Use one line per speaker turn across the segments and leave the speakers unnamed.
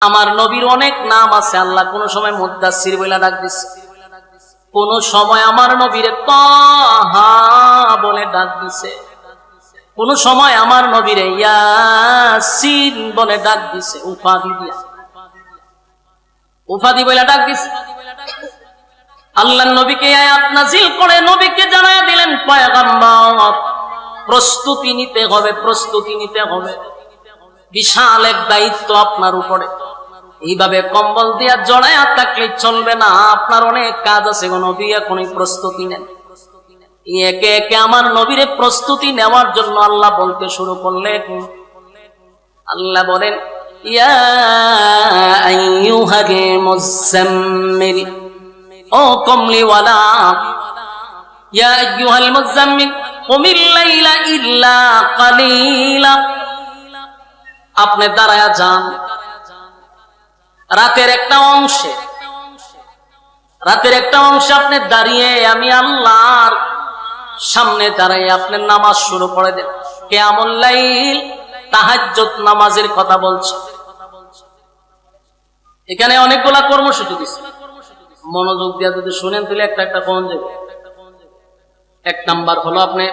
আমার নবীর অনেক নাম আছে। আল্লাহ কোন সময় মুদ্দাসসির বলে ডাক দিছে, কোন সময় আমার নবীরে তাহা বলে ডাক দিছে, কোন সময় আমার নবীরে ইয়াসিন বলে ডাক দিছে, উপাধি বলে ডাক দিছে। আল্লাহর নবীকে আয়াত নাযিল করে নবীকে জানায়া দিলেন, পয়গম্বর প্রস্তুতি নিতে হবে, প্রস্তুতি নিতে হবে, বিশাল এক দায়িত্ব আপনার উপরে। এইভাবে কম্বল দিয়া জড়ায়া থাকলে চলবে না, আপনার অনেক কাজ আছে। নবী এখনই প্রস্তুতি নেন। একে একে আমার নবীরে প্রস্তুতি নেওয়ার জন্য আল্লাহ বলতে শুরু করলেন। আল্লাহ বলেন, ইয়া আইয়ুহাল মুযাম্মিল, ও কমলিওয়ালা, ইয়া আইয়ুহাল মুযাম্মিল কুমিল লাইলা ইল্লা কালিলা। আপনি দাঁড়ায়া যান রাতের একটা অংশে, রাতের একটা অংশে আপনি দাঁড়িয়ে আমি আল্লাহর সামনে দাঁড়িয়ে আপনি নামাজ শুরু করে দেন। কিয়ামুল লাইল, তাহাজ্জুদ নামাজের কথা বলছে। এখানে অনেকগুলা কর্মসূচি দিচ্ছে, মনোযোগ দিয়ে যদি শুনেন তাহলে একটা একটা কোন যাবে। এক নাম্বার হলো আপনি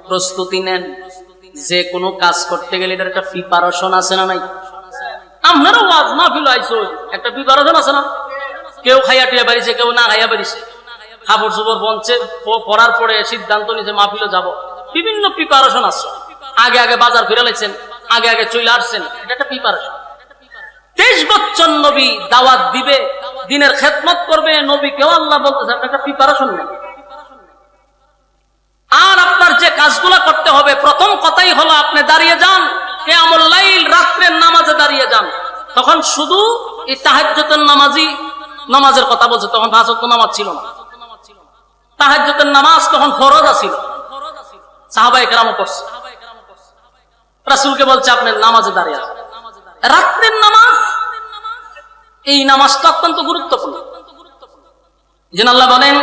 প্রস্তুতি নেন। যে কোনো কাজ করতে গেলে এটার একটা প্রিপারেশন আছে না নাই? আপনারও ওয়াজ মাহফিল আইছো, একটা প্রিপারেশন আছে না? কেউ খাইয়া টিয়া বাড়িছে, কেউ না খাইয়া বাড়িছে, কাপড় চোপড় বনছে, পড়ার পরে সিদ্ধান্ত নিয়েছে মাহফিলে যাব। বিভিন্ন প্রিপারেশন আছে। আগে আগে বাজার ফিরে লাইছেন, আগে আগে চলে আসছেন, এটা একটা প্রিপারেশন। 23 বছর নবী দাওয়াত দিবে, দিনের খেদমত করবে, নবী কেউ আল্লাহ বলতেছে একটা প্রিপারেশন নেই। আর আপনার যে কাজগুলো করতে হবে, প্রথম কথাই হলো আপনি দাঁড়িয়ে যান কিয়ামুল লাইল, রাত্রের নামাজে দাঁড়িয়ে যান। তখন শুধু এই তাহাজ্জুদের নামাজের কথা বলছে, তখন 5 ওয়াক্ত নামাজ ছিল না। তাহাজ্জুদের নামাজ তখন ফরজ ছিল, সাহাবায়ে কেরামও পড়ছে। রাসূলকে বলছে আপনি নামাজে দাঁড়িয়ে যান। রাত্রের নামাজ, এই নামাজটা অত্যন্ত গুরুত্বপূর্ণ। যেন আল্লাহ বলেন,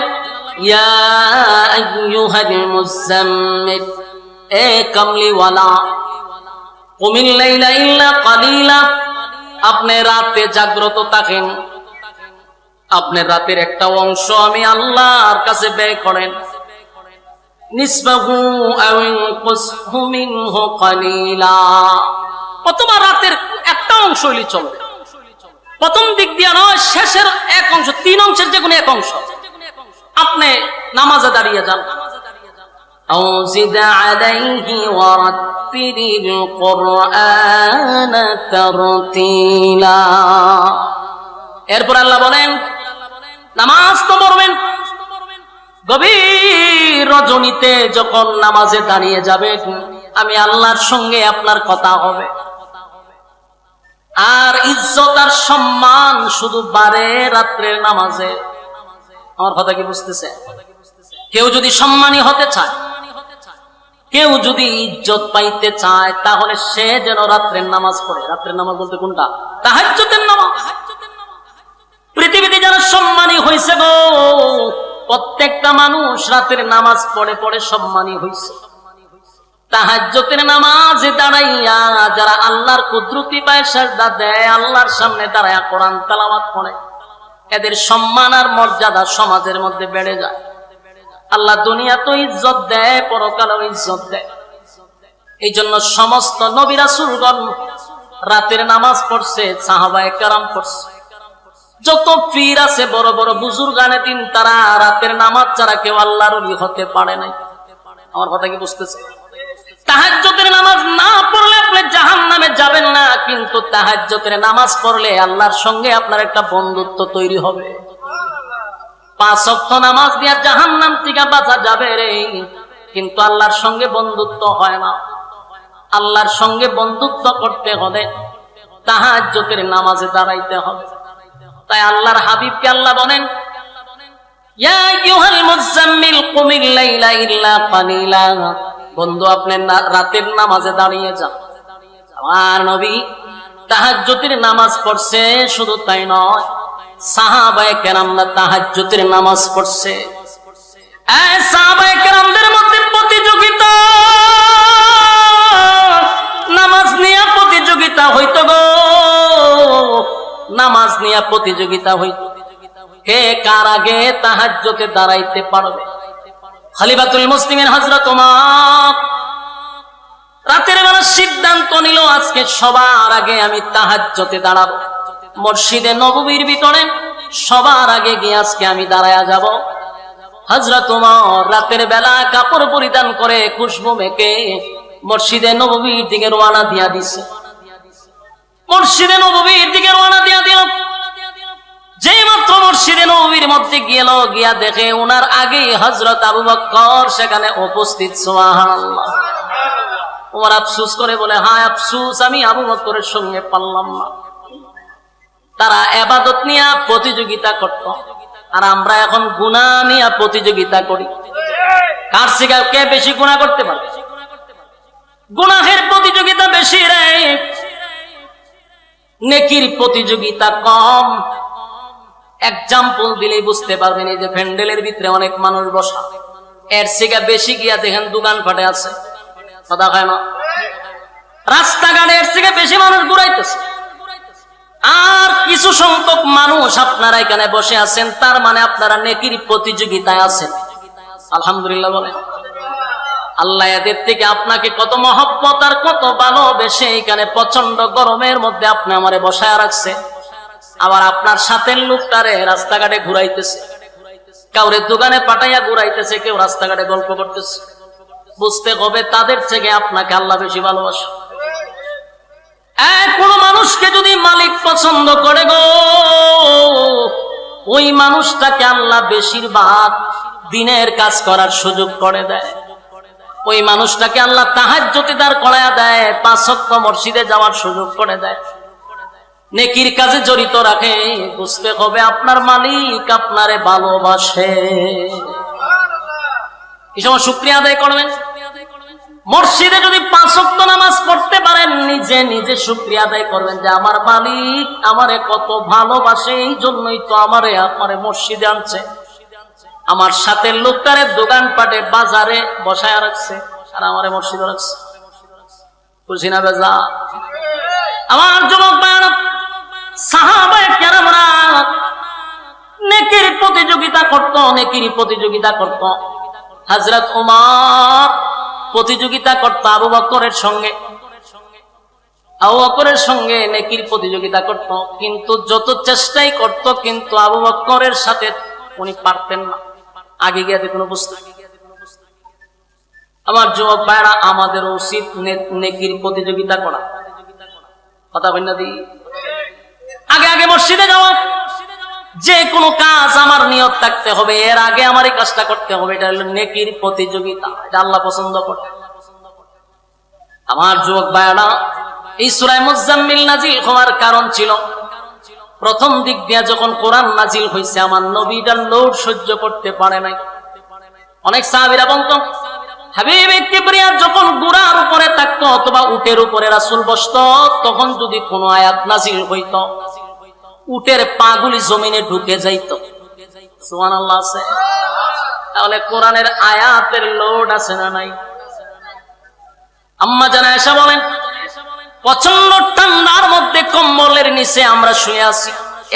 ইয়া আইয়ুহাল মুযাম্মিল, এ কামলিওয়ালা, কুমিল লাইলা ইল্লা কালিলা, আপনি রাতে জাগ্রত থাকেন, আপনি রাতের একটা অংশ আমি আল্লাহর কাছে ব্যয় করেন। নিসবাহু আও ইনকুসহু মিনহু কালিলা, অথবা রাতের একটা অংশ হইলে চলবে। প্রথম দিক দিয়ে নয়, শেষের এক অংশ, 3 অংশের যে কোনো এক অংশ আপনি নামাজে দাঁড়িয়ে যান। আও জিদ আলাইহি ওয়ারাত্তিলিল কুরআন তারতিলা। এরপর আল্লাহ বলেন, নামাজ তো পড়বেন, গভীর রজনীতে যখন নামাজে দাঁড়িয়ে যাবেন, আমি আল্লাহর সঙ্গে আপনার কথা হবে। আর ইজ্জত আর সম্মান শুধু বাড়ে রাত্রের নামাজে। আমার কথা কি বুঝতেছে? কেউ যদি সম্মানী হতে চায়, কেউ যদি ইজ্জত পাইতে চায়, তাহলে সে যেন রাত্রের নামাজ পড়ে। রাত্রের নামাজ বলতে কোনটা? তাহাজ্জুদের নামাজ। পৃথিবীতে যারা সম্মানী হয়েছে গো, প্রত্যেকটা মানুষ রাতের নামাজ পড়ে পড়ে সম্মানী হয়েছে। তাহাজ্জুদের নামাজে দাঁড়াইয়া যারা আল্লাহর কুদরতি পায় সাজদা দেয়, আল্লাহর সামনে দাঁড়ায়া কোরআন তেলাওয়াত করে, এদের সম্মান আর মর্যাদা সমাজের মধ্যে বেড়ে যায়। আল্লাহ দুনিয়াতেও ইজ্জত দেয়, পরকালেও ইজ্জত দেয়। এই জন্য সমস্ত নবী রাসূলগণ রাতের নামাজ পড়ছে, সাহাবায়ে কেরাম পড়ছে। যত পীর আছে, বড় বড় বুজুর্গানে দিন, তারা রাতের নামাজ ছাড়া কেউ আল্লাহর ওলি হতে পারে নাই। আমার কথা কি বুঝতেছে? তাহাজ্জুদের নামাজ না পড়লে আপনি জাহান্নামে যাবেন না, কিন্তু তাহাজ্জুদের নামাজ পড়লে আল্লাহর সঙ্গে আপনার একটা বন্ধুত্ব তৈরি হবে। 5 ওয়াক্ত নামাজ দিয়ে জাহান্নাম থেকে বাঁচা যাবে রে, কিন্তু আল্লাহর সঙ্গে বন্ধুত্ব হয় না। আল্লাহর সঙ্গে বন্ধুত্ব করতে হলে তাহাজ্জুদের নামাজে দাঁড়াইতে হবে। তাই আল্লাহর হাবিবকে আল্লাহ বলেন, ইয়া আইয়ুহাল মুযাম্মিল কুমিল লাইলা ইল্লা কালিলা, বন্ধু আপনি রাতের নামাজে দাঁড়িয়ে যান। আমার নবী তাহাজ্জুদের নামাজ পড়ছে, শুধু তাই নয়, সাহাবায়ে কেরামরা তাহাজ্জুদের নামাজ পড়ছে। এই সাহাবায়ে কেরামদের মধ্যে প্রতিযোগিতা, নামাজ নিয়ে প্রতিযোগিতা হইতো গো। নামাজ নিয়ে প্রতিযোগিতা হইত, কে কার আগে তাহাজ্জুদে দাঁড়াইতে পারবে। খলিফাতুল মুসলিমিন হযরত ওমর রাতের বেলা সিদ্ধান্ত নিল, আজকে সবার আগে আমি তাহাজ্জুদে দাঁড়াবো। মসজিদে নববীর ভিতরে সবার আগে গিয়ে আজকে আমি দাঁড়ায়া যাব। হযরত ওমর রাতের বেলা কাপড় পরিধান করে খুশবু মেখে মসজিদে নববীর দিকে রওনা দিয়া দিছে। মসজিদে নববীর দিকে রওনা দিয়া দিল। যেই মাত্র মসজিদে নববীর মধ্যে গেল, গিয়া দেখে ওনার আগেই হযরত আবু বকর সেখানে উপস্থিত। সুবহানাল্লাহ। ওমর আফসোস করে বলে, হায় আফসোস, আমি আবু বকরের সঙ্গে পারলাম না। তারা ইবাদত নিয়ে প্রতিযোগিতা করত, আর আমরা এখন গুনাহ নিয়ে প্রতিযোগিতা করি। কার থেকে কে বেশি গুনাহ করতে পারে? গুনাহের প্রতিযোগিতা বেশি রে, নেকির প্রতিযোগিতা কম। এক্সাম্পল দিলেই বুঝতে পারবেন। এই যে প্যান্ডেলের ভিতরে অনেক মানুষ বসা, এর থেকে বেশি গিয়া দেখেন দোকান ফাটে আছে, কথা হয় না? রাস্তাঘাটে এর থেকে বেশি মানুষ ঘুরাইতেছে, আর কিছু সংখ্যক মানুষ আপনারা এখানে বসে আছেন, তার মানে আপনারা নেকির প্রতিযোগিতায় আছেন। আলহামদুলিল্লাহ বলেন। আল্লাহ এদের থেকে আপনাকে কত মহব্বত আর কত ভালোবেসে এখানে প্রচন্ড গরমের মধ্যে আপনি আমারে বসায় রাখছে। আবার আপনার সাথে লোকটারে রাস্তাঘাটে ঘুরাইতেছে, কাউরে দোকানে পাঠাইয়া ঘুরাইতেছে, কেউ রাস্তাঘাটে গল্প করতেছে। বুঝতে হবে তাদের থেকে আপনাকে আল্লাহ বেশি ভালোবাসে। কোন মানুষকে যদি মালিক পছন্দ করে গো, ওই মানুষটাকে আল্লাহ বেশিরভাগ দিনের কাজ করার সুযোগ করে দেয়। ওই মানুষটাকে আল্লাহ তাহাজ্জুদে দাঁড় করায়া দেয়, 5 ওয়াক্ত মসজিদে যাওয়ার সুযোগ করে দেয়, নেকির কাজে জড়িত রাখে। বুঝতে হবে আপনার মালিক আপনারে ভালোবাসে। এই সময় শুকরিয়া আদায় করবেন। মসজিদে যদি 5 ওয়াক্ত নামাজ পড়তে পারেন, নিজে নিজে শুকরিয়া আদায় করবেন যে আমার মালিক আমারে কত ভালোবাসে, এই জন্যই তো আমারে মসজিদে আনছে। আমার সাথে লোকটারে দোকানপাটে বাজারে বসায় রাখছে, আর আমারে মসজিদে রাখছে। খুশি না বেজা? আমার যুবক ভাইরা, সাহাবায়ে কেরামরা নেকির প্রতিযোগিতা করত, নেকির প্রতিযোগিতা করত। হযরত ওমর প্রতিযোগিতা করত আবু বকরের সঙ্গে, আবু বকরের সঙ্গে নেকির প্রতিযোগিতা করত, কিন্তু যত চেষ্টাই করত, কিন্তু আবু বকরের সাথে উনি পারতেন না আগে গিয়ে কোনো বুঝতে। আমার যুবক ভাইরা, আমাদের উচিত নেকির প্রতিযোগিতা করা। কথা বল না দি, আগে আগে মসজিদে যাওয়া। যে কোনো কাজ আমার নিয়ত থাকতে হবে, এর আগে আমার এই কাজটা করতে হবে। এটা হলো নেকির প্রতিযোগিতা, এটা আল্লাহ পছন্দ করে। আমার যুবক ভাইরা, এই সূরা মুজাম্মিল নাজিল হওয়ার কারণ ছিল, প্রথম দিক দিয়ে যখন কোরআন নাজিল হয়েছে, আমার নবীটা লোড সহ্য করতে পারে নাই। অনেক সাহাবীরা বলতো, হাবিবে কিবরিয়া যখন ঘোড়ার উপরে থাকতো অথবা উটের উপরে রাসূল বসতো, তখন যদি কোনো আয়াত নাজিল হইতো, উটের পাগুলি জমিনে ঢুকে যাইত। সুবহানাল্লাহ আছে? তাহলে কোরআনের আয়াতের লোড আছে না নাই? আম্মা জান আয়েশা বলেন, প্রচন্ড ঠান্ডার মধ্যে কম্বলের নিচে আমরা শুয়ে আছি।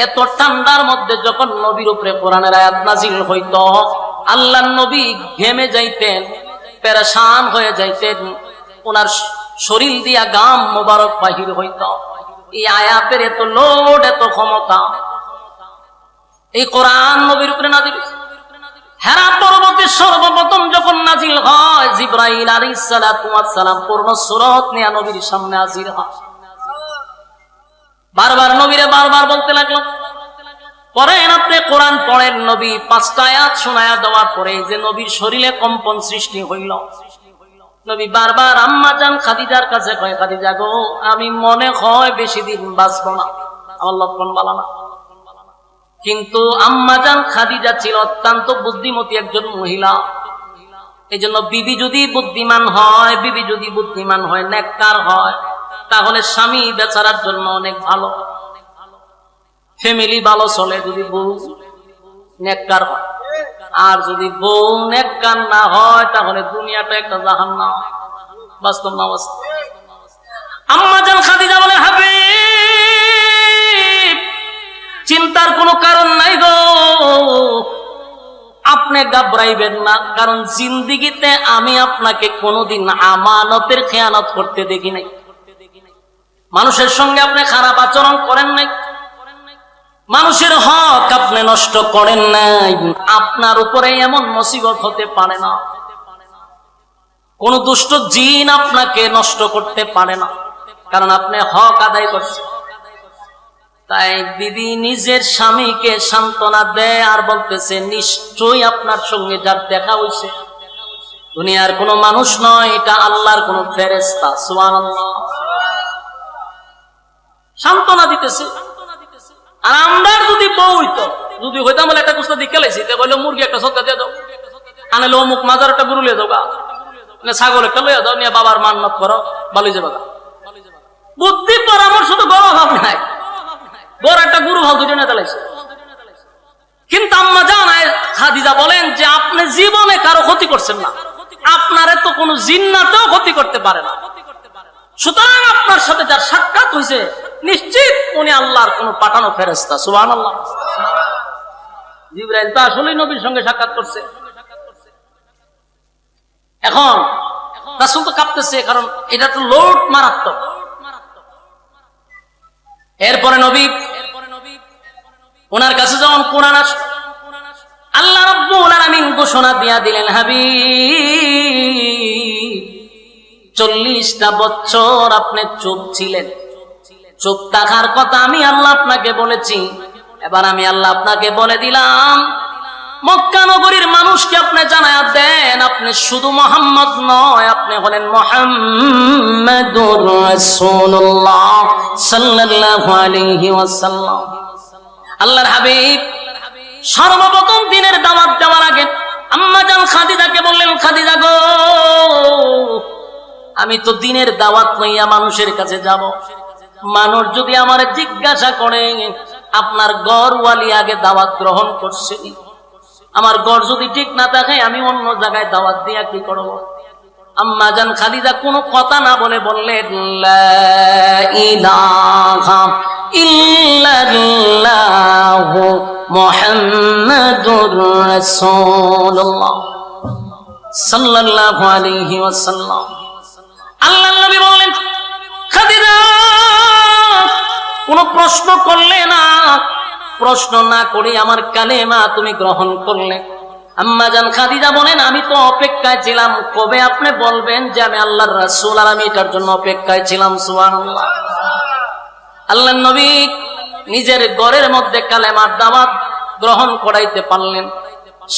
এত ঠান্ডার মধ্যে যখন নবীর উপরে কোরআনের আয়াত নাজিল হইতো, আল্লাহর নবী ঘেমে যাইতেন, পেরেশান হয়ে যাইতেন, ওনার শরীর দিয়া গাম মোবারক বাহির হইত। এই আয়াতের এত লোড, এত ক্ষমতা, এই কোরআন নবীর উপরে নাজিল। হেরা পর্বতে সর্বপ্রথম যখন নাজিল হয়, জিবরাইল আলাইহিস সালাতু ওয়াস সালাম পূর্ণ সূরত নিয়ে নবীর সামনে হাজির হয়। বারবার নবীরে বারবার বলতে লাগলো, পড়েন আপনি কোরআন পড়েন। নবী 5টা আয়াত শোনায়া দেওয়ার পরে যে নবীর শরীরে কম্পন সৃষ্টি হইল। নবী বারবার আম্মা জান খাদিজার কাছে কয়, খাদিজা গো, আমি মনে হয় বেশি দিন বাঁচবো না, আমার লক্ষণ ভালো না। কিন্তু আম্মা জান খাদিজা ছিল অত্যন্ত বুদ্ধিমতী একজন মহিলা। এই জন্য বিবি যদি বুদ্ধিমান হয়, বিবি যদি বুদ্ধিমান হয়, নেককার হয়, তাহলে স্বামী বেচারার জন্য অনেক ভালো, ফ্যামিলি ভালো চলে যদি বউ নেককার হয়। আর যদি বউ নেককার না হয়, তাহলে দুনিয়াটা একটা জাহান্নাম। বাস্তব না বাস্তব? আম্মা জান খাদিজা বলে, হাবিব চিন্তার কোনো কারণ নাই গো, আপনি ঘাবড়াইবেন না, কারণ জিন্দিগিতে আমি আপনাকে কোনোদিন আমানতের খেয়ানত করতে দেখি নাই। মানুষের সঙ্গে আপনি খারাপ আচরণ করেন নাই, মানুষের হক আপনি নষ্ট করেন নাই। আপনার উপরে এমন মুসিবত হতে পারে না, কোন দুষ্ট জিন আপনাকে নষ্ট করতে পারে না, কারণ আপনি হক আদায় করছেন। তাই বিবি নিজের স্বামীকে সান্ত্বনা দেয় আর বলতেছে, নিশ্চয়ই আপনার সঙ্গে যার দেখা হয়েছে দুনিয়ার কোনো মানুষ নয়, এটা আল্লাহর কোন ফেরেশতা। সুবহানাল্লাহ। সান্ত্বনা দিতেছে। আর আমরা যদি বউ হইতো, যদি হইতাম বলে একটা কুস্তা দিকে লাইছি, বললো মুরগি একটা সদকা দিয়ে দাও, আনলে অমুক মাজার একটা গরু লিয়ে দাও, ছাগল একটা লইয়া দাও, নিয়ে বাবার মান্নত করো, বালি যাবা। বুদ্ধি পরামর্শ তো বড় অভাব নাই, বড় একটা গুরু হল দুটো নেতা লাইছে। কিন্তু আম্মা জানায় খাদিজা বলেন যে আপনি জীবনে কারো ক্ষতি করছেন না, আপনারে তো কোনো জিন্নাতেও ক্ষতি করতে পারে না, সুতরাং আপনার সাথে যার সাক্ষাৎ হয়েছে নিশ্চিত উনি আল্লাহর কোন পাঠানো ফেরেশতা। সুবহানাল্লাহ। জিবরাইল তো আসলেই নবীর সঙ্গে সাক্ষাৎ করছে। এখন রাসূল তো কাঁপতেছে, কারণ এটা তো লোড মারাত্মক। এরপরে নবী ওনার কাছে যখন কোরআন আসে, আল্লাহ রাব্বুল আলামিন ঘোষণা দিয়া দিলেন, হাবিব 40টা বছর আপনি চুপ ছিলেন, চুপ থাকার কথা আমি আল্লাহ আপনাকে বলেছি। এবার আমি আল্লাহ আপনাকে বলে দিলাম, মক্কা নগরীর মানুষকে আপনি জানায়া দেন, আপনি শুধু মুহাম্মদ নয়, আপনি হলেন মুহাম্মাদুর রাসূলুল্লাহ সাল্লাল্লাহু আলাইহি ওয়াসাল্লাম। আল্লাহর হাবিব সর্বপ্রথম দিনের দাওয়াত দেওয়ার আগে আম্মা জান খাদিজাকে বললেন, খাদিজা গো, আমি তো দিনের দাওয়াত লইয়া মানুষের কাছে যাব, মানুষ যদি আমার জিজ্ঞাসা করে আপনার ঘরওয়ালি আগে দাওয়াত গ্রহণ করছে, আমার ঘর যদি ঠিক না থাকে আমি অন্য জায়গায় দাওয়াত দিয়া কি করব? আম্মা জান খাদিজা কোনো কথা না বলে বললেন, লা ইলাহা ইল্লাল্লাহু মুহাম্মাদুর রাসূলুল্লাহ সাল্লাল্লাহু আলাইহি ওয়াসাল্লাম। আল্লাহর নবী বললেন, খাদিজা কোনো প্রশ্ন করলে না, প্রশ্ন না করে আমার কালেমা তুমি গ্রহণ করলে। আম্মা জান খাদিজা বলেন, আমি তো অপেক্ষায় ছিলাম কবে আপনি বলবেন যে আমি আল্লাহর রাসূল, আর আমি এটার জন্য অপেক্ষায় ছিলাম। সুবহানাল্লাহ। আল্লাহর নবী নিজের ঘরের মধ্যে কালেমার দাওয়াত গ্রহণ করাইতে পারলেন,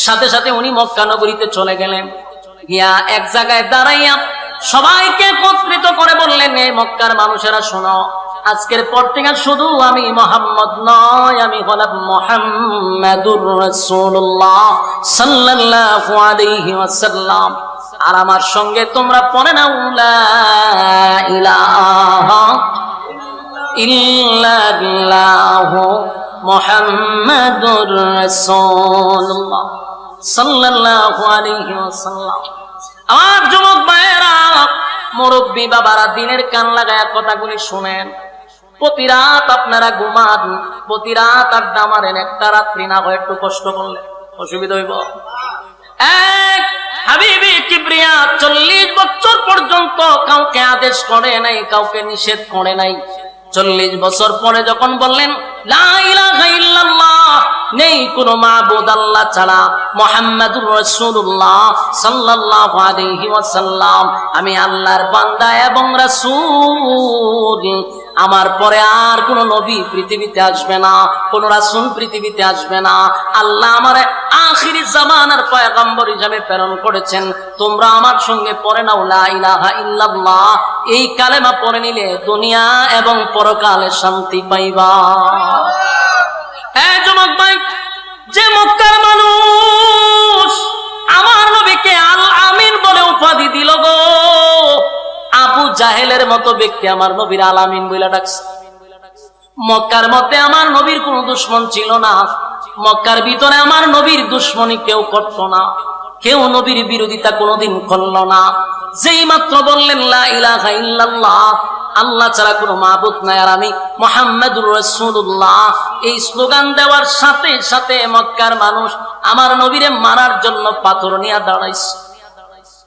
সাথে সাথে উনি মক্কা নগরীতে চলে গেলেন। গিয়া এক জায়গায় দাঁড়াইয়া সবাইকে একত্রিত করে বললেন, এই মক্কার মানুষেরা শোনো, আজকের পর থেকে শুধু আমি মুহাম্মদ নয়, আমি হলাম মুহাম্মাদুর রাসূলুল্লাহ সাল্লাল্লাহু আলাইহি ওয়াসাল্লাম। আর আমার সঙ্গে তোমরা পড়ে নাও, লা ইলাহা ইল্লাল্লাহু মুহাম্মাদুর রাসূলুল্লাহ সাল্লাল্লাহু আলাইহি ওয়াসাল্লাম। আমার যুবক ভাইয়েরা, মুরব্বী বাবারা, দিনের কান লাগায়া কথাগুলি শুনেন। প্রতি রাত আপনারা ঘুমান, প্রতি রাত আড্ডা মারেন, একটা রাত্রি না হয় একটু কষ্ট করলে অসুবিধা হইব। এক হাবিবি কিবরিয়া 40 বছর পর্যন্ত কাউকে আদেশ করে নাই, কাউকে নিষেধ করে নাই। 40 বছর পরে যখন বললেন লা ইলাহা ইল্লাল্লাহ, নেই কোনো মাবুদ আল্লাহ ছাড়া, মুহাম্মাদুর রাসূলুল্লাহ সাল্লাল্লাহু আলাইহি ওয়াসাল্লাম আমি আল্লাহর বান্দা এবং রাসূল, আমার পরে আর কোন নবী পৃথিবীতে আসবে না, কোন রাসূল পৃথিবীতে আসবে না, আল্লাহ আমারে আখিরি জামানার পয়গম্বর হিসেবে প্রেরণ করেছেন। তোমরা আমার সঙ্গে পড়ে নাও লা ইলাহা ইল্লাল্লাহ, এই কালেমা পড়ে নিলে দুনিয়া এবং পরকালে শান্তি পাইবা। যুবক ভাই, যে মক্কার মানুষ আমার নবীকে আল আমিন বলে উপাধি দিল গো, আবু জাহেলের মতো ব্যক্তি আমার নবীর আল আমিন বলে ডাকছে। মক্কার মধ্যে আমার নবীর কোন দুশমন ছিল না, মক্কার ভিতরে আমার নবীর দুশমনি কেউ করত না, কেউ নবীর বিরোধিতা কোনোদিন করল না। যেই মাত্র বললেন লা ইলাহা ইল্লাল্লাহ, আল্লাহ ছাড়া কোনো মাবুদ নাই, আর আমি মুহাম্মাদুর রাসূলুল্লাহ, এই স্লোগান দেওয়ার সাথে সাথে মক্কার মানুষ আমার নবীরে মারার জন্য পাথর নিয়ে দাঁড়াইছে।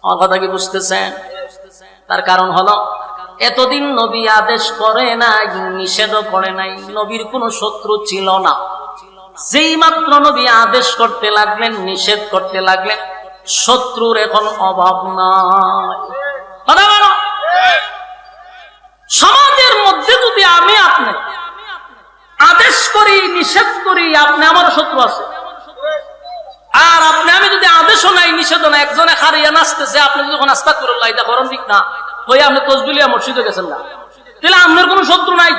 আমার কথা কি বুঝতেছেন? তার কারণ হলো এতদিন নবী আদেশ করে নাই, নিষেধও করে নাই, নবীর কোনো শত্রু ছিল না। যেই মাত্র নবী আদেশ করতে লাগলেন, নিষেধ করতে লাগলেন, শত্রুর এখন অভাব নাই। সমাজের মধ্যে যদি আমি আপনি আদেশ করি, নিষেধ করি, আপনি আমার শত্রু আছে। আর আপনি আমি যদি আদেশও নাই, নিষেধও নাই, একজনে খারিয়া নাচতেছে, আপনি যখন আস্তাগফিরুল্লাহ এটা করেন ঠিক না, হয়ে আপনি তসবিলিয়া মসজিদে গেছেন না, তাহলে আপনার কোনো শত্রু নাই।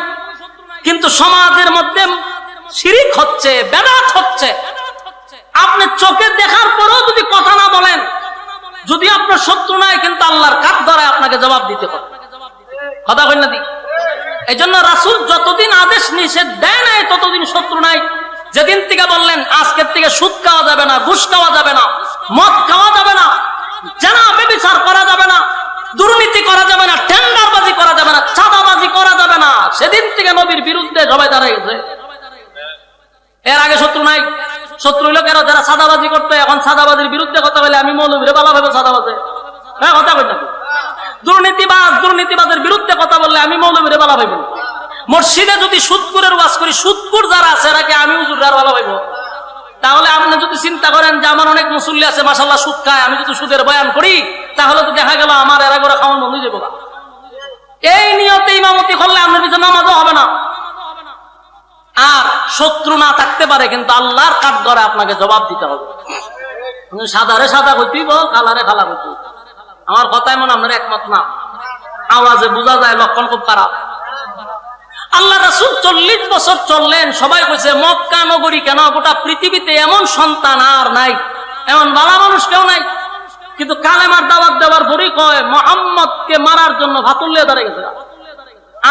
কিন্তু সমাজের মধ্যে শিরিক হচ্ছে, বেদাত হচ্ছে, আপনি চোখে দেখার পরেও যদি কথা না বলেন, যদি আপনার শত্রু নাই, কিন্তু আল্লাহর কাঠ ধরে আপনাকে জবাব দিতে হবে। কথা কই না দি? এই জন্য রাসূল যতদিন আদেশ নিষেধ দেয় নাই, ততদিন শত্রু নাই। যেদিন থেকে বললেন আজকের থেকে সুদ খাওয়া যাবে না, ঘুষ খাওয়া যাবে না, মদ খাওয়া যাবে না, জানা ব্যভিচার করা যাবে না, দুর্নীতি করা যাবে না, টেন্ডারবাজি করা যাবে না, চাঁদাবাজি করা যাবে না, সেদিন থেকে নবীর বিরুদ্ধে সবাই দাঁড়িয়ে গেছে। এর আগে শত্রু নাই। শত্রু হইল কেন? যারা চাঁদাবাজি করতো, এখন চাঁদাবাজির বিরুদ্ধে কথা বলে আমি মৌলবীরে বালা ভাবে চাঁদাবাজে, হ্যাঁ কথা কই না? দুর্নীতিবাজের বিরুদ্ধে কথা বললে আমি মৌলবীরে বালা ভাইব। মসজিদে যদি সুদকুরের ওয়াজ করি, সুদকুর যারা আছে এরাকে আমি হুজুরের বালা ভাইব। তাহলে আপনি যদি চিন্তা করেন যে আমার অনেক মুসল্লি আছে মাশাআল্লাহ সুদ খায়, আমি যদি সুদের বয়ান করি, তাহলে তো দেখা গেল আমার এরা করে খাওয়ান বন্ধ হয়ে যাবে। এই নিয়তে ইমামতি করলে আপনার পিছনে নামাজও হবে না। আর শত্রু না থাকতে পারে, কিন্তু আল্লাহর কাঠ ধরে আপনাকে জবাব দিতে হবে। সাদারে সাদা হইতেইব, কালারে কালা হইতেইব। আমার কথায় মনে আপনার একমত না? আওয়াজে বোঝা যায় লক্ষণ খুব খারাপ। আল্লাহ রাসূল 40 বছর চললেন, সবাই কইছে মক্কা নগরী কেন, গোটা পৃথিবীতে এমন সন্তান আর নাই, এমন ভালো মানুষ কেউ নাই। কিন্তু কালেমার দাওয়াত দেওয়ার পরই কয় মুহাম্মদকে মারার জন্য ভাতুল্লিয়া দাঁড়িয়ে গেছে।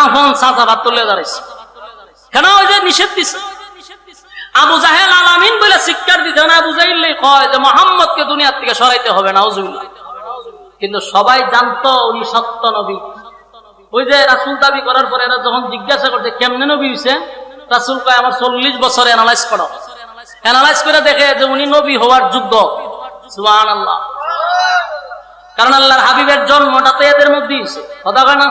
আহন চাচা ভাতুল্লিয়া দাঁড়াইছে কেন? ওই যে নিষেধ দিছে। আবু জাহেল আলামিন বলে শিক্ষার দিতে না, আবু জাহেল কয় যে মুহাম্মদকে দুনিয়ার থেকে সরাইতে হবে, নাউজুবিল্লাহ। কিন্তু সবাই জানতো উনি সত্য নবী। ওই যে রাসূল দাবি করার পরে এরা যখন জিজ্ঞাসা করছে কেমনে নবী হইছে, রাসূল কয় আমার 40 বছর অ্যানালাইজ করো। অ্যানালাইজ করে দেখে যে উনি নবী হওয়ার যোগ্য। সুবহানাল্লাহ। কারণ আল্লাহর হাবিবের জন্মটা তো এদের মধ্যেই হইছে, কথা কয় না?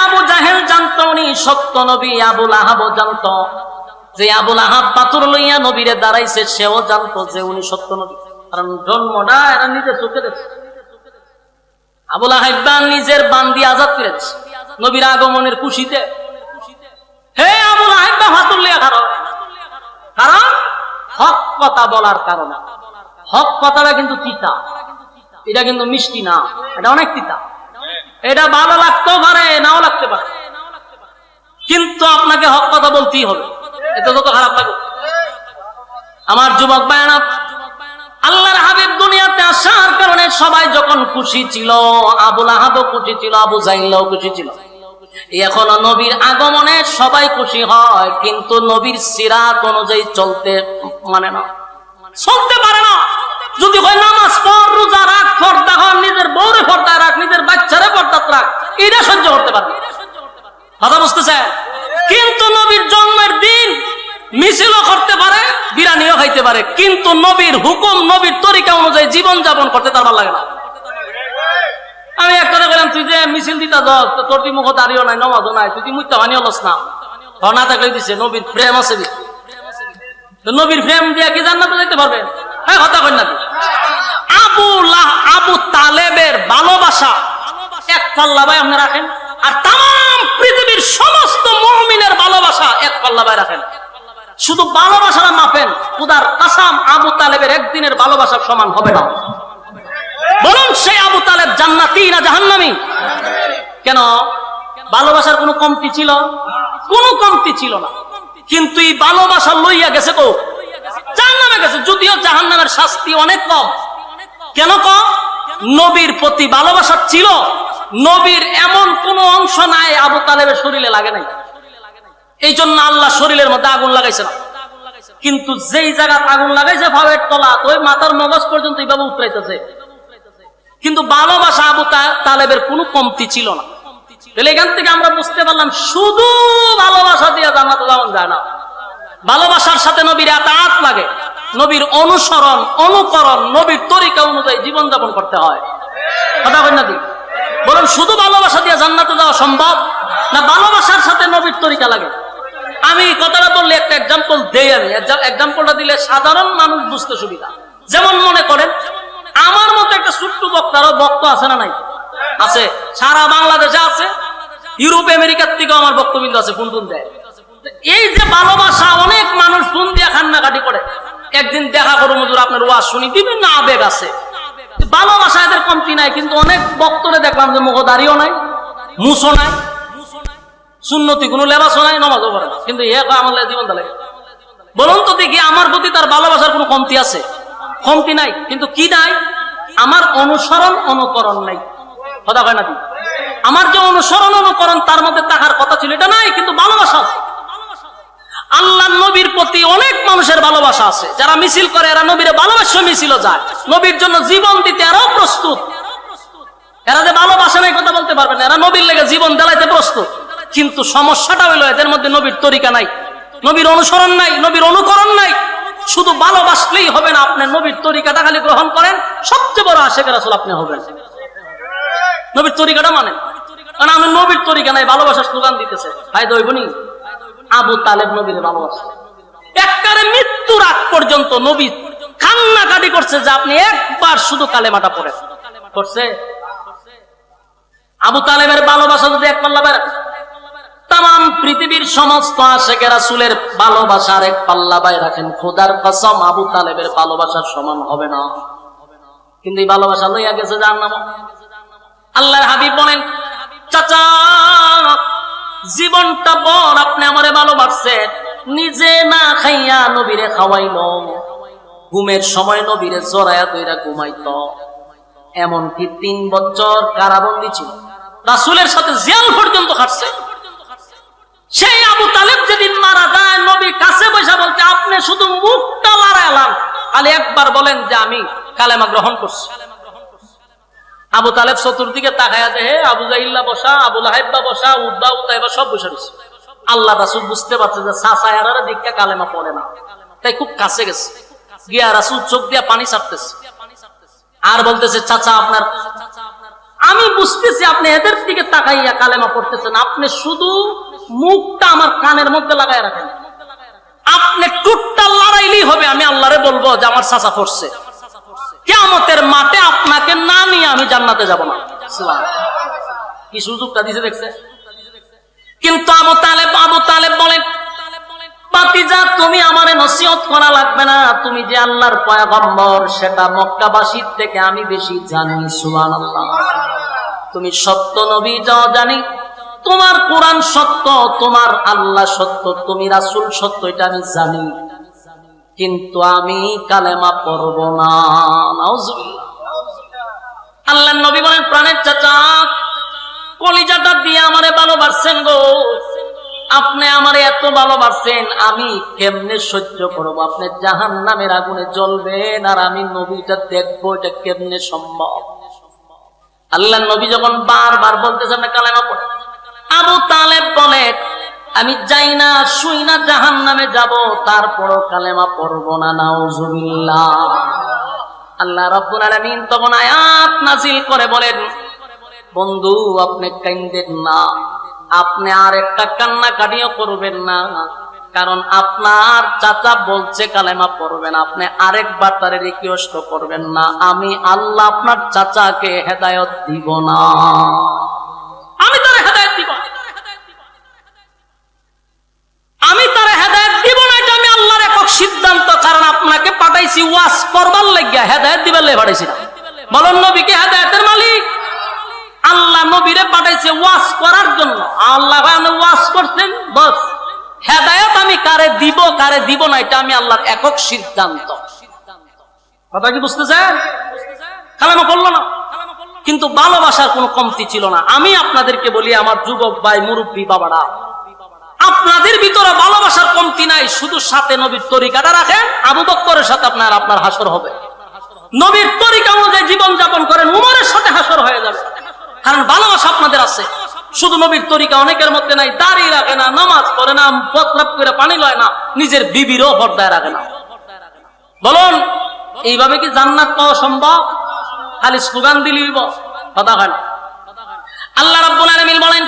আবু জাহেল জানতো উনি সত্য নবী, আবু লাহাবও জানতো। যে আবু লাহাব পাথর লইয়া নবীরে দাঁড়াইছে, সেও জানতো যে উনি সত্য নবী, কারণ জন্মটা এরা নিজের চোখে দেখছে। আবু লাহাব নিজের বান্দি আজাদ করেছে নবীর আগমনের খুশিতে। হে আবু লাহাব পাথর লইয়া খারো, কারণ হক কথা বলার কারণে। হক কথাটা কিন্তু তিতা, এটা কিন্তু মিষ্টি না, এটা অনেক তিতা। এটা ভালো লাগতেও পারে, নাও লাগতে পারে, কিন্তু আপনাকে হক কথা বলতেই হবে, এটা যত খারাপ লাগে। আমার যুবক ভাইরা, আল্লাহর হাবিব দুনিয়াতে আসার কারণে সবাই যখন খুশি ছিল, আবু লাহাবও খুশি ছিল, আবু জাহিলও খুশি ছিল। এখনো নবীর আগমনে সবাই খুশি হয়, কিন্তু নবীর সিরাত অনুযায়ী চলতে মানে না, চলতে পারে না। যদি হয় নামাজ পড়, রোজা রাখ, পর্দা কর, নিজের বউরে পর্দা রাখ, নিজের বাচ্চারে পর্দা রাখ, এটা সহ্য করতে পারবে, কথা বুঝতেছে? কিন্তু নবীর জন্মের দিন মিছিলও করতে পারে, বিরিয়ানিও খাইতে পারে, কিন্তু নবীর হুকুম, নবীর তরিকা অনুযায়ী জীবন যাপন করতে তার ভালো লাগে না। আমি একটা বললাম, তুই যে মিছিল দিতা যাস, তোর তুই মুখ দাঁড়িয়েও নাই, নমাজও নাই, তুই মুইতে বানিয়ে লস না, না থাকলে দিছে নবীর প্রেম আছে, নবীর প্রেম দিয়ে কি জান্নাতে যেতে পারবে? হ্যাঁ কথা কই না? আবু তালেবের ভালোবাসা এক পাল্লা ভাই আপনি রাখেন, আর তাম পৃথিবীর সমস্ত মুমিনের ভালোবাসা এক পাল্লা ভাই রাখেন। শুধু ভালোবাসাটা মাপেন, খুদার কাসাম আবু তালেবের একদিনের ভালোবাসার সমান হবে না। বলুন সেই আবু তালেব জান্নাতি না জাহান্নামী? কেন? ভালোবাসার কোনো কমতি ছিল? কোনো কমতি ছিল না। কিন্তু এই ভালোবাসা লইয়া গেছে তো জাহান্নামে গেছে, যদিও জাহান্নামের শাস্তি অনেক কম। কেন কম? নবীর প্রতি ভালোবাসা ছিল, নবীর এমন কোন অংশ নাই আবু তালেবের শরীরে লাগে নাই, এই জন্য আল্লাহ শরীরের মধ্যে আগুন লাগাইছে না। কিন্তু যেই জায়গা আগুন লাগাইছে ভাবের তলা, ওই মাথার মগজ পর্যন্ত এইভাবে উতরাইতেছে। কিন্তু ভালোবাসা আবু তালেবের কোনো কমতি ছিল না। তাহলে এখান থেকে আমরা বুঝতে পারলাম শুধু ভালোবাসা দিয়ে জান্নাতে যাওয়া যায় না, ভালোবাসার সাথে নবীর আতাত লাগে, নবীর অনুসরণ অনুকরণ, নবীর তরিকা অনুযায়ী জীবনযাপন করতে হয়। কথা বলেন না? বলুন, শুধু ভালোবাসা দিয়ে জান্নাতে যাওয়া সম্ভব না ভালোবাসার সাথে নবীর তরিকা লাগে? আমি কথাটা বললে একটা এক্সাম্পল দেই। আমি এক্সাম্পলটা দিলে সাধারণ মানুষ বুঝতে সুবিধা। যেমন মনে করেন আমার মতো একটা ছোট্ট বক্তারও বক্তা আছে না নাই? আছে, সারা বাংলাদেশে আছে, ইউরোপ আমেরিকার থেকেও আমার বক্তব্য আছে, ফোন দেয়। এই যে ভালোবাসা, অনেক মানুষ ফোন দিয়ে কান্নাকাটি করে, একদিন দেখা করুন হুজুর আপনার ওয়াজ শুনি, বিভিন্ন আবেগ আছে, ভালোবাসা এদের কমতি নাই। কিন্তু অনেক বক্তরে দেখলাম যে মুখদারিও নাই, মুসো নাই, সুন্নতি কোনো লেবাসও নাই, নমাজও পড়ে না, কিন্তু আমার জীবন লাগে। বলুন তো দেখি, আমার প্রতি তার ভালোবাসার কোনো কমতি আছে? কমতি নাই। কিন্তু কি নাই? আমার অনুসরণ অনুকরণ নাই। কথা হয় না? আমার যে অনুসরণ অনুকরণ তার মধ্যে থাকার কথা ছিল, এটা নাই, কিন্তু ভালোবাসা আছে। আল্লাহ নবীর প্রতি অনেক মানুষের ভালোবাসা আছে, যারা মিছিল করে এরা নবীর ভালোবাসা মিছিল যায়, নবীর জন্য জীবন দিতে এরাও প্রস্তুত। এরা যে ভালোবাসা নাই কথা বলতে পারবে না, এরা নবীর লেগে জীবন দেলাইতে প্রস্তুত। কিন্তু সমস্যাটা হইলো এদের মধ্যে নবীর তরিকা নাই, নবীর অনুসরণ নাই, নবীর অনুকরণ নাই। শুধু ভালোবাসলেই হবে না, আপনি নবীর তরিকাটা খালি গ্রহণ করেন, সবচেয়ে বড় আশিক রাসূল আপনি হবেন। নবীর তরিকাটা মানে, কারণ আমি নবীর তরিকা নাই, ভালোবাসার স্লোগান দিতেছে, ফায়দা হইব নি? আবু তালেব নবীর ভালোবাসা, একবারে মৃত্যুর আগ পর্যন্ত নবী কান্নাকাটি করছে যে আপনি একবার শুধু কালেমাটা পড়েন। করছে? আবু তালেবের ভালোবাসা যদি এক পাল্লা বেড়ে, তাম পৃথিবীর সমস্ত আশিকে রাসূলের ভালোবাসার এক পাল্লা বাই রাখেন, খোদার কসম আবু তালেবের ভালোবাসার সমান হবে না। কিন্তু এই ভালোবাসা লইয়া গেছে জাহান্নামে। আল্লাহর হাবিব বলেন, চাচা জীবনটা বড় আপনি আমারে ভালোবাসছেন, নিজে না খাইয়া নবীরে খাওয়াইল, ঘুমের সময় নবীরে জড়াইয়া দইরা ঘুমাইতো, এমনকি 3 বছর কারাবন্দী ছিল, রাসূলের সাথে জেল পর্যন্ত খাটছে। সেই আবু তালেব যেদিন মারা যায়, নবী কাছে বসে বলতে, আপনি শুধু মুখটা লড়াইলাম, খালি একবার বলেন যে আমি কালেমা গ্রহণ করছি। আবু তালেব চতুর্দিকে তাকায়া যে, হে আবু জাহিল্লা বসা, আবু লাহাইবা বসা, উদ্বা উতাইবা সব বসে রয়েছে। আল্লাহ রাসূল বুঝতে পারছে যে চাচায়ারা দিকে কালেমা পড়ে না, তাই খুব কাছে গেছে, গিয়া রাসূল চোখ দিয়া পানি ছাড়তেছে আর বলতেছে, চাচা আপনার, আমি বুঝতেছি আপনি এদের দিকে তাকাইয়া কালেমা পড়তেছেন, আপনি শুধু মুখটা আমার কানের মধ্যে লাগাই রাখেন, আপনি টুটটা লড়াইলেই হবে, আমি আল্লাহরে বলবো যে আমার চাচা পড়ছে, কিয়ামতের মাঠে আপনাকে না নিয়ে আমি জান্নাতে যাব না। কি সুযোগটা দিছে দেখছে? কিন্তু আবু তালেব বলেন, ভাতিজা তুমি আমারে নসিহত করা লাগবে না, তুমি যে আল্লাহর পয়গম্বর সেটা মক্কাবাসীর থেকে আমি বেশি জানি। সুবহানাল্লাহ। তুমি সত্য নবী যাও জানি, তোমার কোরআন সত্য, তোমার আল্লাহ সত্য, তুমি রাসূল সত্য, এটা আমি জানি, কিন্তু আমি কালেমা পড়ব না। নাউজুবিল্লাহ। আল্লাহর নবী বলেন, প্রাণের চাচা কলিজাটা দিয়ে আমারে ভালোবাসছেন গো, আপনি আমারে এত ভালোবাসছেন, আমি কেমনে সহ্য করব? আপনি জাহান্নামের আগুনে জ্বলবেন আর আমি নবীটা দেখবো, এটা কেমনে সম্ভব? আল্লাহর নবী যখন বারবার বলতেছেন না কালেমা পড়ে, আবু তালেব বলে, আমি যাই না শুই না জাহান্নামে যাব, তারপরও কালেমা পড়ব না। নাউজুবিল্লাহ। আল্লাহ রাব্বুল আলামিন তখন আয়াত নাজিল করে বলেন, বন্ধু আপনি কাঁদেন না, আপনি আর একটা কান্না কাটিও করবেন না, কারণ আপনার চাচা বলছে কালেমা পড়বেন, আপনি আরেকবার তারে রিকোয়েস্ট করবেন না, আমি আল্লাহ আপনার চাচাকে হেদায়েত দিব না, আমি তারে হেদায়েত দিব, আমি তারে হেদায়েত দিব না, এটা আমি আল্লাহর একক সিদ্ধান্ত। কারণ আপনাকে পাঠাইছি ওয়াজ করবার লাগিয়া, হেদায়েত দিবার লাগি পাঠাইছি না। বলেন নবীকে হেদায়েতের মালিক আল্লাহ, নবীরে পাঠাইছে ওয়াজ করার জন্য। আল্লাহ ওয়াজ করছেন, বস হেদায়েত আমি কারে দিব না, এটা আমি আল্লাহর একক সিদ্ধান্ত। কথা কি বুঝতেছেন? কালেমা পড়লো না, কিন্তু ভালোবাসার কোনো কমতি ছিল না। আমি আপনাদেরকে বলি, আমার যুবক ভাই, মুরব্বী বাবারা, আপনাদের ভিতরে ভালোবাসার কমতি নাই, শুধু সাথে নবীর তরিকাটা রাখেন, আবু বকরের সাথে আপনার হাসর হবে। নবীর তরিকা অনুযায়ী জীবন যাপন করেন, উমরের সাথে হাসর হয়ে যাবে, কারণ ভালোবাসা আপনাদের আছে। শুধু নবীর তরিকা অনেকের মধ্যে নাই, দাড়ি রাখে না, নামাজ পড়ে না, প্রস্রাব করে পানি লয় না, নিজের বিবিরও পর্দায় রাখে না। বলুন এইভাবে কি জান্নাত পাওয়া সম্ভব? খালি স্লোগান দিলেই কথা হয় না। আল্লাহ রাব্বুল আলামিন বলেন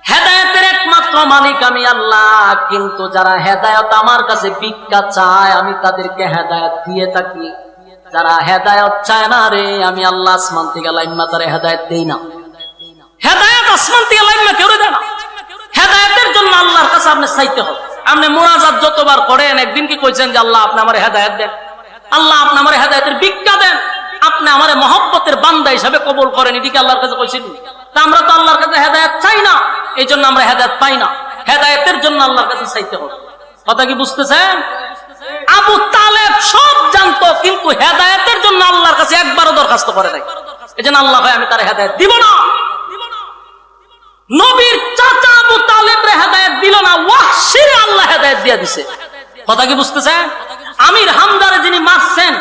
হেদায়েতের একমাত্র মালিক আমি আল্লাহ, কিন্তু যারা হেদায়েত আমার কাছে ভিক্ষা চায় আমি তাদেরকে হেদায়েত দিয়ে থাকি। যারা হেদায়েত চায় না রে, আমি আল্লাহ আসমান থেকে লাইম্মা তারে হেদায়েত দেই না। হেদায়েত আসমান থেকে লাইম্মা কেউ দেয় না। হেদায়েতের জন্য আল্লাহর কাছে আপনি চাইতে হবে। আপনি মুনাজাত যতবার করেন, একদিন কি কইছেন যে আল্লাহ আপনি আমারে হেদায়েত দেন, আল্লাহ আপনি আমারে হেদায়েতের ভিক্ষা দেন, আপনি আমারে মহব্বতের বান্দা হিসাবে কবুল করেন, এদিকে আল্লাহর কাছে কইছেন? তা আমরা তো আল্লাহর কাছে হেদায়েত চাই না, এই জন্য আমরা হেদায়েত পাই না। হেদায়েতের জন্য আল্লাহর কাছে চাইতে হবে। কথা কি বুঝতেছেন? আবু তালেব সব জানতো, কিন্তু হেদায়েতের জন্য আল্লাহর কাছে একবারও দরখাস্ত করে নাই। এই জন্য আল্লাহ ভাই আমি তার হেদায়েত দিব না। নবীর চাচা আবু তালেবরে হেদায়েত দিল না, ওয়াহশিরে আল্লাহ হেদায়েত দিয়ে দিছে। কথা কি বুঝতেছেন? আমির হামজারে যিনি মারছেন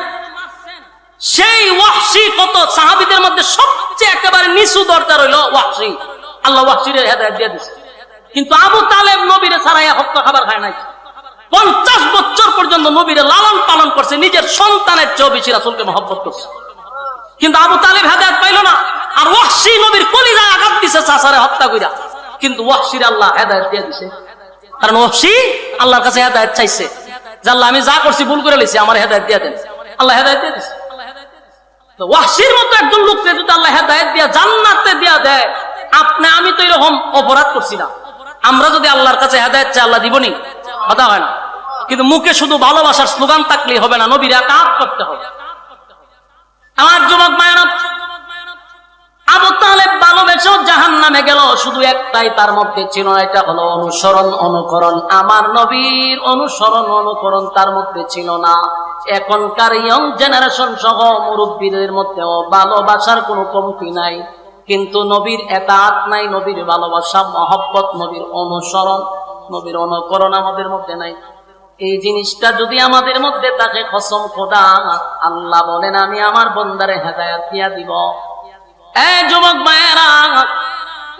সেই ওয়াহশি কত সাহাবীদের মধ্যে সবচেয়ে একেবারে নিচু দরজা রইল ওয়াহশি, আল্লাহ ওয়াহশিরে হেদায়েত দিয়ে দিছে। কিন্তু আবু তালেব নবীরে ছাড়াইয়া হক খাবার খায় নাই। 50 বছর পর্যন্ত নবীরে লালন পালন করছে, নিজের সন্তানের চেয়ে বেশি রাসূলকে মহব্বত করছে, কিন্তু আবু তালেব হেদায়েত পাইল না। আর ওয়াহশি নবীর কলিজায় আঘাত দিছে চাচারে হত্যা কইরা, কিন্তু ওয়াহশির আল্লাহ হেদায়েত দিয়ে দিছে। কারণ ওয়াহশি আল্লাহর কাছে হেদায়েত চাইছে যে আল্লাহ আমি যা করছি ভুল করে লইছি, আমার হেদায়েত দিয়ে দেন। আল্লাহ হেদায়েত দিয়ে দিছে। তো ওয়াহশির মতো একজন লোককে যদি আল্লাহ হেদায়েত দিয়া জান্নাতে দিয়া দেয়, আপনি আমি তো এরকম অপরাধ করছি না। আমরা যদি আল্লাহর কাছে হেদায়েত চাই আল্লাহ দিবনি? কথা হয় না। কিন্তু মুখে শুধু ভালোবাসার স্লোগান থাকলেই হবে না, নবীর আতাত করতে হবে। আমার যুবক মায়েরা, আবু তালেব ভালোবেসেও জাহান্নামে গেল, শুধু একটাই তার মধ্যে ছিল, এটা হলো অনুসরণ অনুকরণ। আমার নবীর অনুসরণ অনুকরণ তার মধ্যে ছিল না। এখনকার ইয়ং জেনারেশন সহ মুরব্বীদের মধ্যেও ভালোবাসার কোনো কমতি নাই, কিন্তু নবীর এতাত নাই, নবীর ভালোবাসা মহব্বত, নবীর অনুসরণ, নবীর অনুকরণ আমাদের মধ্যে নাই। এই জিনিসটা যদি আমাদের মধ্যে থাকে, কসম খোদা আল্লাহ বলেন আমি আমার বান্দারে হেদায়েত দিয়া দিব। এই যুবক ভাইয়েরা,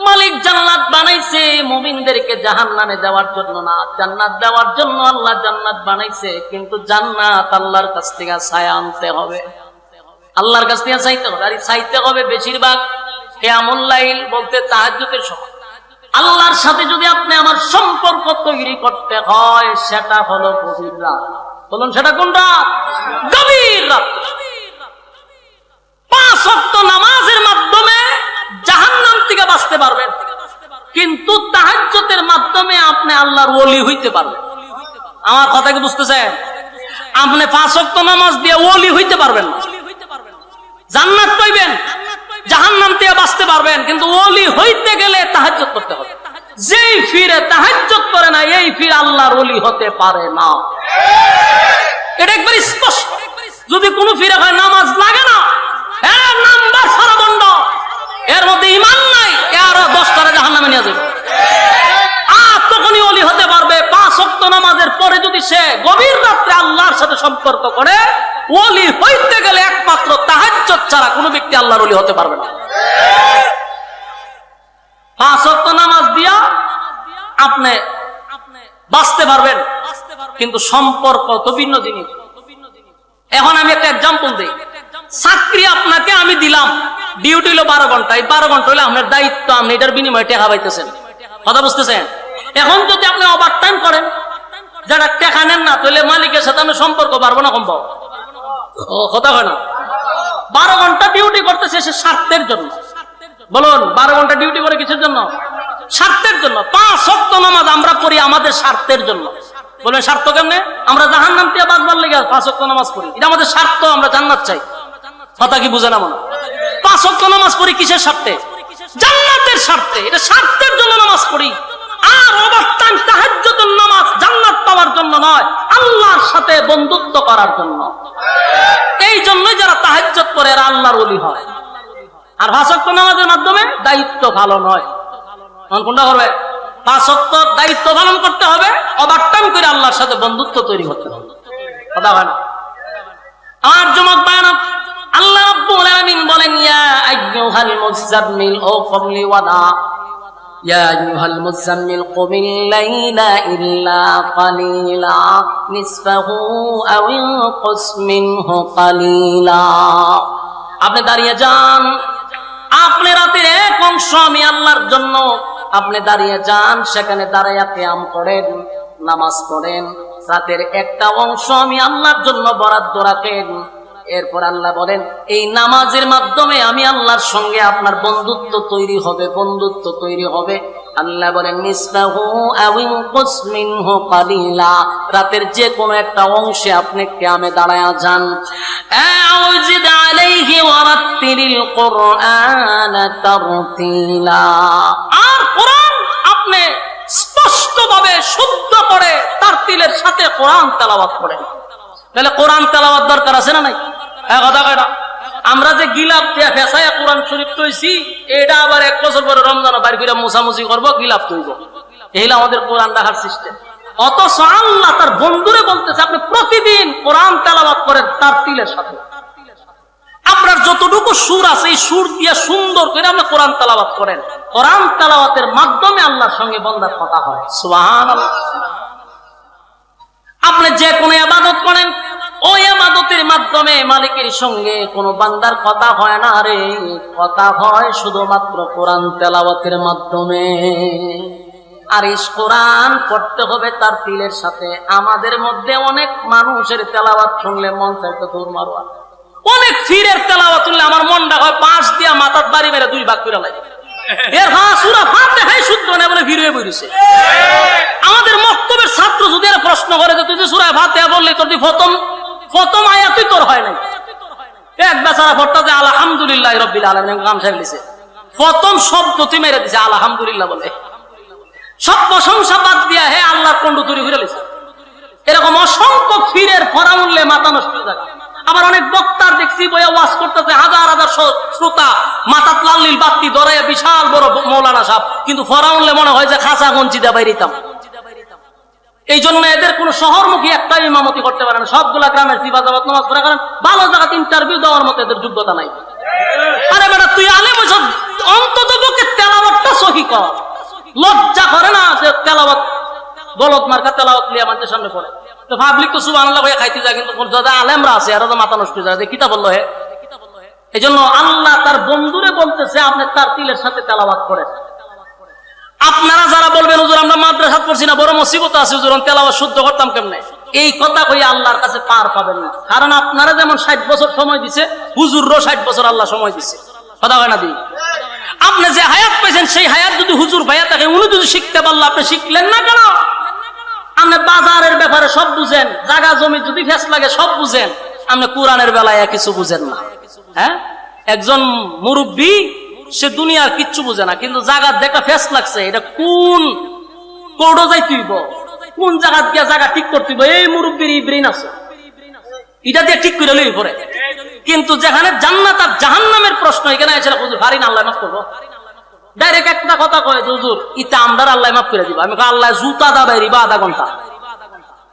মালিক জান্নাত বানাইছে মুমিনদেরকে জাহান্নামে দেওয়ার জন্য না, জান্নাত দেওয়ার জন্য আল্লাহ জান্নাত বানাইছে। কিন্তু জান্নাত আল্লাহর কাছ থেকে ছায়া আনতে হবে, আল্লাহর কাছ থেকে চাইতে হবে। আর চাইতে হবে বেশিরভাগ কিয়ামুল লাইল বলতে তাহাজ্জুদের সময়। আল্লাহর সাথে যদি আপনি আমার সম্পর্ক তৈরি করতে হয়, সেটা হলো গভীর রাত। বলুন সেটা কোন রাত? গভীর রাত। 5 ওয়াক্ত নামাজের মাধ্যমে জাহান্নাম থেকে বাঁচতে পারবেন, কিন্তু তাহাজ্জুদের মাধ্যমে আপনি আল্লাহর ওলি হইতে পারবেন। আমার কথা কি বুঝতেছেন? আপনি 5 ওয়াক্ত নামাজ দিয়ে ওলি হইতে পারবেন না। জান্নাত পাইবেন, জাহান্নাম থেকে বাঁচতে পারবেন, কিন্তু ওলি হইতে গেলে তাহাজ্জুদ করতে হবে। যেই ফিরে তাহাজ্জুদ করে না, এই ফিরে আল্লাহর ওলি হতে পারে না। এটা একবার স্পষ্ট। যদি কোনো ফিরে হয় নামাজ লাগে না, নাম্বার সারা বন্ধ, এর মধ্যে ঈমান নাই, আর 10টারে জাহান্নামে নিয়ে যাবে। আর তখনই ওলি হতে পারবে 5 ওয়াক্ত নামাজের পরে যদি সে গভীর রাত্রে আল্লাহর সাথে সম্পর্ক করে। ওলি হইতে গেলে একমাত্র তাহাজ্জুদ ছাড়া কোনো ব্যক্তি আল্লাহর ওলি হতে পারবে না। 5 ওয়াক্ত নামাজ দিয়া আপনি বাঁচতে পারবেন, কিন্তু সম্পর্ক তো ভিন্ন জিনিস। এখন আমি একটা এক্সাম্পল দিই। চাকরি আপনাকে আমি দিলাম, ডিউটি হলো 12 ঘন্টা, এই 12 ঘন্টা হলে আপনার দায়িত্ব, আপনি এটার বিনিময়ে টাকা পাইতেছেন। কথা বুঝতেছেন? এখন যদি আপনি ওভার টাইম করেন, যারা টাকা নেন না, তাহলে মালিকের সাথে আমি সম্পর্ক পারবো না, সম্ভব? কথা হয় না। 12 ঘন্টা ডিউটি করতেছে সে স্বার্থের জন্য। বলুন 12 ঘন্টা ডিউটি করে কিসের জন্য? স্বার্থের জন্য। 5 ওয়াক্ত নামাজ আমরা পড়ি আমাদের স্বার্থের জন্য। বলবেন স্বার্থ কেমনে? আমরা জাহান্নাম থেকে বাঁচবার লেগে 5 ওয়াক্ত নামাজ পড়ি, এটা আমাদের স্বার্থ, আমরা জান্নাত চাই। কথা কি বুঝে না মনে? 5 ওয়াক্ত নামাজ পড়ি কিসের স্বার্থে? জান্নাতের স্বার্থে। এটা স্বার্থের জন্য নামাজ পড়ি। আর অবস্থান তাহাজ্জুদের নামাজ জান্নাত পাওয়ার জন্য নয়, আল্লাহর সাথে বন্ধুত্ব করার জন্য। এই জন্যই যারা তাহাজ্জুদ করে এরা আল্লাহর ওলি হয়। আর 5 ওয়াক্ত নামাজের মাধ্যমে দায়িত্ব ভালো নয়। কোনটা করবে? 5 ওয়াক্ত দায়িত্ব পালন করতে হবে, ওভারটাইম করে আল্লাহর সাথে বন্ধুত্ব তৈরি করতে হবে। কথা হয় না? আর যুবক ভাইরা, আল্লাহ রাব্বুল আলামিন বলেন ইয়া আইয়ুহাল মুযাম্মিল ও ক্বাবলি ওয়াদা, ইয়া আইয়ুহাল মুযাম্মিল কুমিল লাইলা ইল্লা কালিলা নিসফাহু আও ইনকুস মিনহু কালিলা। আপনি দাঁড়িয়ে যান, আপনি রাতের এক অংশ আমি আল্লাহর জন্য আপনি দাঁড়িয়ে যান, সেখানে দাঁড়াইয়া কিয়াম করেন, নামাজ পড়েন, রাতের একটা অংশ আমি আল্লাহর জন্য বরাদ্দ রাখেন। এরপর আল্লাহ বলেন এই নামাজের মাধ্যমে আমি আল্লাহর সঙ্গে আপনার বন্ধুত্ব তৈরি হবে, বন্ধুত্ব তৈরি হবে। আল্লাহ বলেন নিসফাহু আও ইনকুস মিনহু কালিলা, রাতের যে কোনো একটা অংশে আপনি কিয়ামে দাঁড়ায়া যান। আউজিদ আলাইহি ওয়ারাত্তিলিল কুরআন তারতিলা, আর কোরআন আপনি স্পষ্টভাবে শুদ্ধ করে তারতিলের সাথে কোরআন তেলাওয়াত করেন। তাহলে কোরআন তেলাওয়াত দরকার আছে না নাই? আমরা যে গিলাপ দিয়া ফেসায়া কোরআন শরীফ তৈছি, এটা আবার 1 বছর পরে রমজান বাড়ি ফিরে মোছামুছি করবো, গিলাপ তৈব, এই আমাদের কোরআন রাখার সিস্টেম। অথচ আল্লাহ তার বন্ধুরে বলতেছে আপনি প্রতিদিন কোরআন তেলাওয়াত করেন তারতিলের সাথে। আপনার যতটুকু সুর আছে এই সুর দিয়ে সুন্দর করে আপনি কোরআন তেলাওয়াত করেন। কোরআন তেলাওয়াতের মাধ্যমে আল্লাহর সঙ্গে বান্দার কথা হয়। সুবহানাল্লাহ। আপনি যে কোনো ইবাদত করেন, ওই ইবাদতের মাধ্যমে মালিকের সঙ্গে কোনো বান্দার কথা হয় না রে, কথা হয় শুধুমাত্র কোরআন তেলাওয়াতের মাধ্যমে। আর এই কোরআন পড়তে হবে তার তিলের সাথে। আমাদের মধ্যে অনেক মানুষের তেলাওয়াত শুনলে মন চাইতে দূর মারোয়া, অনেক ফিরের তেলাওয়াত শুনলে আমার মনটা হয় 5 দিয়া মাথার বাড়ি মেরে 2 ভাগ করে লাগে। এর সূরা ফাতিহা শুদ্ধ না বলে ভিড়ে বইছে। আমাদের মক্তবের ছাত্র যদি এর প্রশ্ন করে যে তুই যে সূরা ফাতিহা বললি তোর প্রথম আয়াতই তোর হয় নাই, এক বেচারা পড়তা যে আলহামদুলিল্লাহি রাব্বিল আলামিন কাম শেষ দিছে, প্রথম শব্দ তুই মেরে দিছে আলহামদুলিল্লাহ বলে, সব প্রশংসা বাদ দিয়া হে আল্লাহর কন্ডু তৈরি করে দিছে। এরকম অসংখ্য ফিরের ফরামুল্লে মাথা নষ্ট হয়ে যায়। আবার অনেক বক্তার দেখছি বইয়া ওয়াজ করতেছে, হাজার হাজার শ্রোতা মাথাত লাল্লিল বাতি ধরাইয়া বিশাল বড় মৌলানা সাহেব, কিন্তু ফরাউনলে মনে হয় যে খাসা গঞ্চি দিয়ে বাইরিতাম। এই জন্য এদের কোন শহরমুখী একটা ইমামতি করতে পারে না, সবগুলা গ্রামের সিফাজাবাত নামাজ পড়া, কারণ ভালো জায়গাতে ইন্টারভিউ দেওয়ার মতো এদের যোগ্যতা নাই। আরে বেটা তুই আলেম হইছ, অন্তত পক্ষে তেলাওয়াতটা সহি কর। লজ্জা করে না যে তেলাওয়াত গলত মার্কা তেলাওয়াত লিয়ে আমাদের সামনে পড়ে, তো পাবলিক তো সুবহানাল্লাহ হয়ে খাইতে যায়, কিন্তু যারা আলেমরা আছে এরা তো মাথা নষ্ট হয়ে যায় যে কিতাব বললো হে। এই জন্য আল্লাহ তার বন্ধুরে বলতেছে আপনি তার তিলের সাথে তেলাওয়াত করেন। আপনারা যারা বলবেন হুজুর আমরা মাদ্রাসা পড়ছি না, বড় মুসিবত আছে হুজুর, তেলাওয়াত শুদ্ধ করতাম কেমনে, এই কথা কই আল্লাহর কাছে পার পাবেন না। কারণ আপনারা যেমন 60 বছর সময় দিছে, হুজুরও 60 বছর আল্লাহ সময় দিছে, কথা হয় না দি। আপনি যে হায়াত পাইছেন সেই হায়াত যদি হুজুর ভাইয়া থাকে, উনি যদি শিখতে পারলো আপনি শিখলেন না কেন? আপনি বাজারের ব্যাপারে সব বুঝেন, জায়গা জমি যদি ফেস লাগে সব বুঝেন, আপনি কোরআনের বেলায় কিছু বুঝেন না। হ্যাঁ, একজন মুরব্বী সে দুনিয়ার কিচ্ছু বুঝে না, কিন্তু জায়গার দেখা ফেস লাগছে, এটা কোন কোডো যাইতেইব, কোন জায়গা গিয়া জায়গা ঠিক করতেইব, এই মুরব্বীর ব্রেন আছে, এটা দিয়ে ঠিক করে লই পরে। কিন্তু যেখানে জান্নাত আর জাহান্নামের প্রশ্ন, এখানে এসে হুজুর ভারী না আল্লাহ মাফ করবো, ডাইরেক্ট একটা কথা কয় হুজুর ইতা আমরার আল্লাহ মাফ করে দিব। আমি আল্লাহ জুতা দাবাই বা আধা ঘন্টা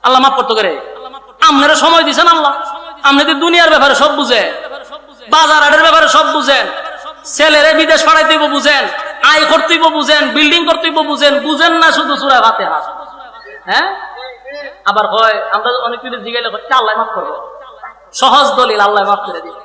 আল্লাহ মাফ করতে করে, আপনারা সময় দিচ্ছেন আল্লাহ। আপনি দুনিয়ার ব্যাপারে সব বুঝে, বাজার হাটের ব্যাপারে সব বুঝেন, ছেলেরে বিদেশ পাঠাইতেইব বুঝেন, আয় করতেইব বুঝেন, বিল্ডিং করতেইব বুঝেন, বুঝেন না শুধু সূরা ফাতিহা। হ্যাঁ, আবার হয় আমরা অনেক কিছু জিগাইলে আল্লাহ মাফ করবো, সহজ দলিল আল্লাহ মাফ করে দিবে।